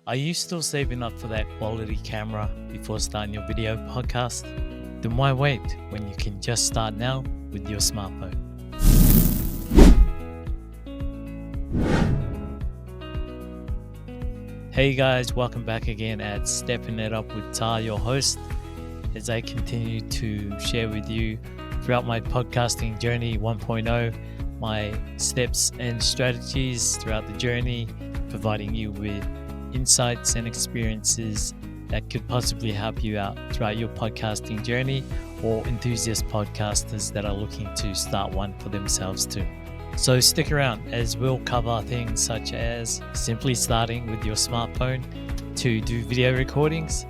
Are you still saving up for that quality camera before starting your video podcast? Then why wait when you can just start now with your smartphone? Hey guys, welcome back again at Stepping It Up with Tar, your host, as I continue to share with you throughout my podcasting journey 1.0, my steps and strategies throughout the journey, providing you with insights and experiences that could possibly help you out throughout your podcasting journey, or enthusiast podcasters that are looking to start one for themselves too. So stick around as we'll cover things such as simply starting with your smartphone to do video recordings,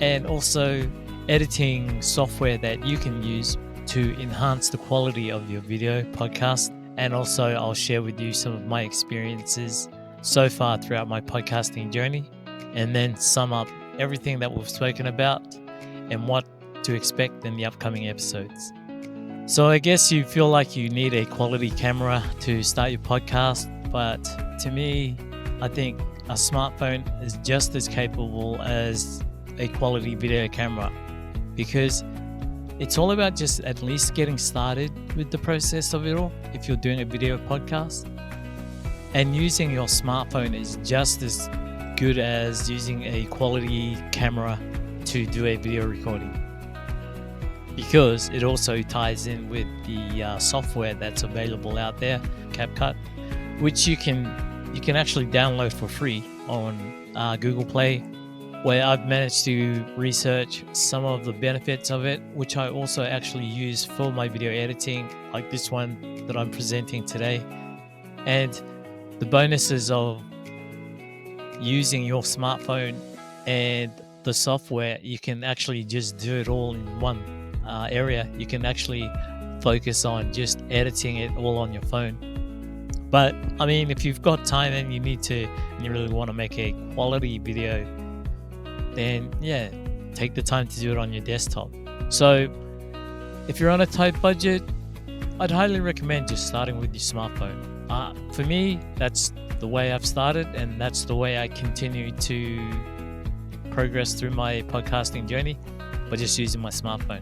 and also editing software that you can use to enhance the quality of your video podcast. And also I'll share with you some of my experiences so far throughout my podcasting journey, and then sum up everything that we've spoken about and what to expect in the upcoming episodes. So I guess you feel like you need a quality camera to start your podcast, but to me, I think a smartphone is just as capable as a quality video camera, because it's all about just at least getting started with the process of it all if you're doing a video podcast. And using your smartphone is just as good as using a quality camera to do a video recording, because it also ties in with the software that's available out there, CapCut, which you can actually download for free on Google Play, where I've managed to research some of the benefits of it, which I also actually use for my video editing, like this one that I'm presenting today. And the bonuses of using your smartphone and the software, you can actually just do it all in one area. You can actually focus on just editing it all on your phone. But I mean, if you've got time and you really want to make a quality video, then yeah, take the time to do it on your desktop. So if you're on a tight budget, I'd highly recommend just starting with your smartphone. For me, that's the way I've started, and that's the way I continue to progress through my podcasting journey, by just using my smartphone.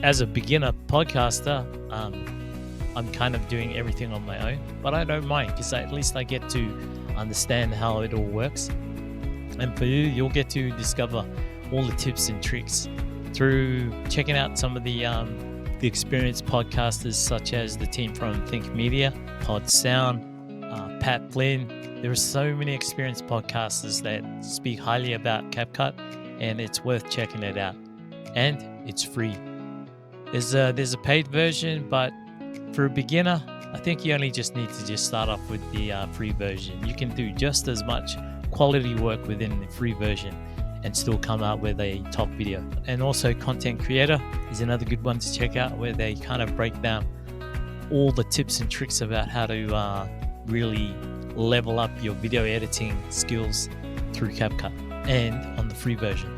As a beginner podcaster, I'm kind of doing everything on my own, but I don't mind, because at least I get to understand how it all works. And for you, you'll get to discover all the tips and tricks through checking out some of the experienced podcasters, such as the team from Think Media, Pod Sound, Pat Flynn. There are so many experienced podcasters that speak highly about CapCut, and it's worth checking it out. And it's free. There's a paid version, but for a beginner, I think you only just need to just start off with the free version. You can do just as much quality work within the free version and still come out with a top video. And also Content Creator is another good one to check out, where they kind of break down all the tips and tricks about how to really level up your video editing skills through CapCut, and on the free version.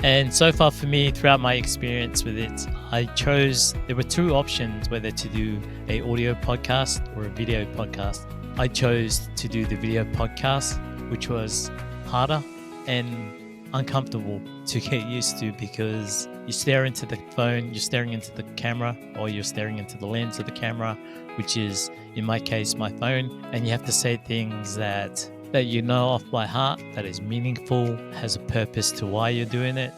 And so far for me, throughout my experience with it, there were two options, whether to do a audio podcast or a video podcast. I chose to do the video podcast, which was harder and uncomfortable to get used to, because you stare into the phone, you're staring into the camera, or you're staring into the lens of the camera, which is, in my case, my phone, and you have to say things that you know off by heart, that is meaningful, has a purpose to why you're doing it.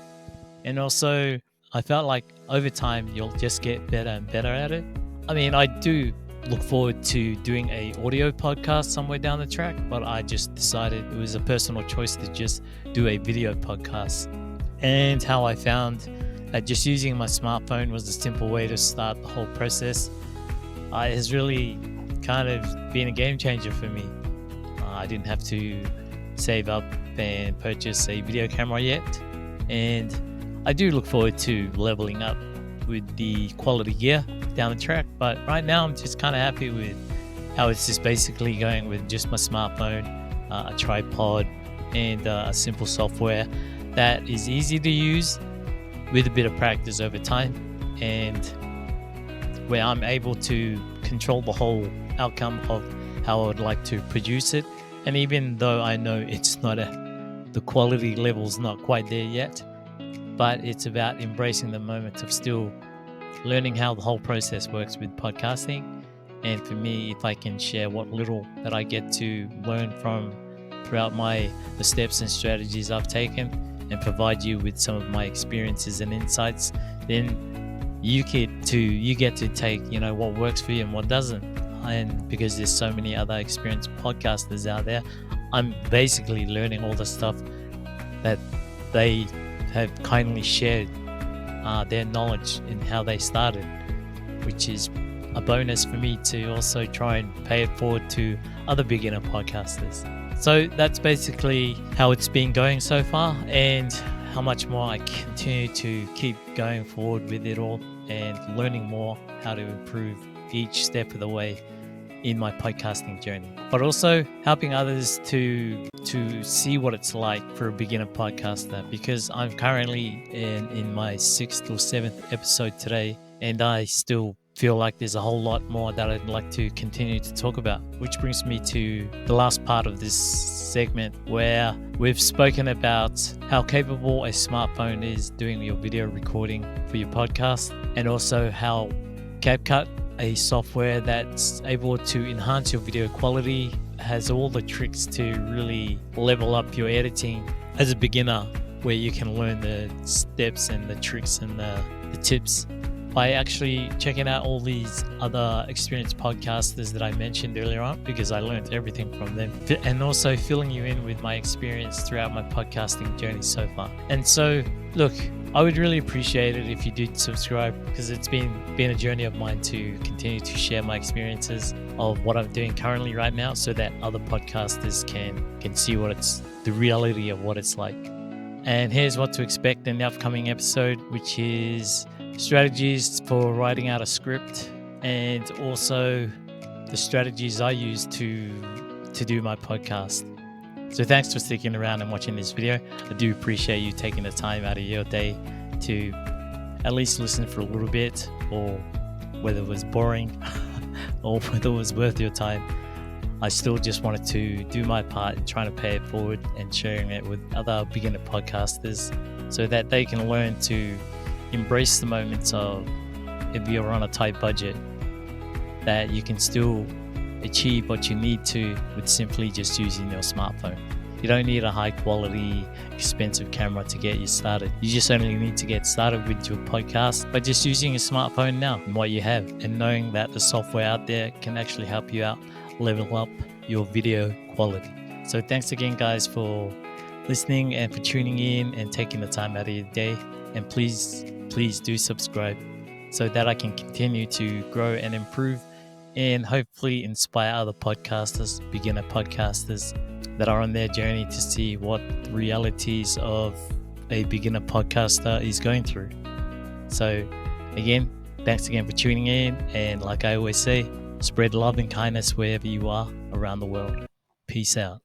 And also, I felt like over time, you'll just get better and better at it. I mean, I do look forward to doing a audio podcast somewhere down the track, but I just decided it was a personal choice to just do a video podcast. And how I found that just using my smartphone was a simple way to start the whole process has really kind of been a game changer for me. I didn't have to save up and purchase a video camera yet, and I do look forward to leveling up with the quality gear down the track. But right now, I'm just kind of happy with how it's just basically going with just my smartphone, a tripod, and a simple software that is easy to use with a bit of practice over time, and where I'm able to control the whole outcome of how I would like to produce it. And even though I know it's not a the quality level's not quite there yet, but it's about embracing the moment of still learning how the whole process works with podcasting. And for me, if I can share what little that I get to learn from throughout the steps and strategies I've taken, and provide you with some of my experiences and insights, then you get to take, what works for you and what doesn't. And because there's so many other experienced podcasters out there, I'm basically learning all the stuff that they have kindly shared their knowledge in how they started, which is a bonus for me to also try and pay it forward to other beginner podcasters. So that's basically how it's been going so far, and how much more I continue to keep going forward with it all and learning more how to improve each step of the way in my podcasting journey, but also helping others to see what it's like for a beginner podcaster, because I'm currently in my 6th or 7th episode today, and I still feel like there's a whole lot more that I'd like to continue to talk about, which brings me to the last part of this segment, where we've spoken about how capable a smartphone is doing your video recording for your podcast, and also how CapCut, a software that's able to enhance your video quality, has all the tricks to really level up your editing as a beginner, where you can learn the steps and the tricks and the tips by actually checking out all these other experienced podcasters that I mentioned earlier on, because I learned everything from them, and also filling you in with my experience throughout my podcasting journey so far. And so, look, I would really appreciate it if you did subscribe, because it's been a journey of mine to continue to share my experiences of what I'm doing currently right now, so that other podcasters can see the reality of what it's like. And here's what to expect in the upcoming episode, which is strategies for writing out a script, and also the strategies I use to do my podcast. So thanks for sticking around and watching this video. I do appreciate you taking the time out of your day to at least listen for a little bit, or whether it was boring or whether it was worth your time. I still just wanted to do my part in trying to pay it forward and sharing it with other beginner podcasters, so that they can learn to embrace the moments of, if you're on a tight budget, that you can still achieve what you need to with simply just using your smartphone. You don't need a high quality, expensive camera to get you started. You just only need to get started with your podcast by just using your smartphone now and what you have, and knowing that the software out there can actually help you out level up your video quality. So thanks again, guys, for listening and for tuning in and taking the time out of your day. And please do subscribe, so that I can continue to grow and improve, and hopefully inspire other podcasters, beginner podcasters that are on their journey, to see what the realities of a beginner podcaster is going through. So again, thanks again for tuning in, and like I always say, spread love and kindness wherever you are around the world. Peace out.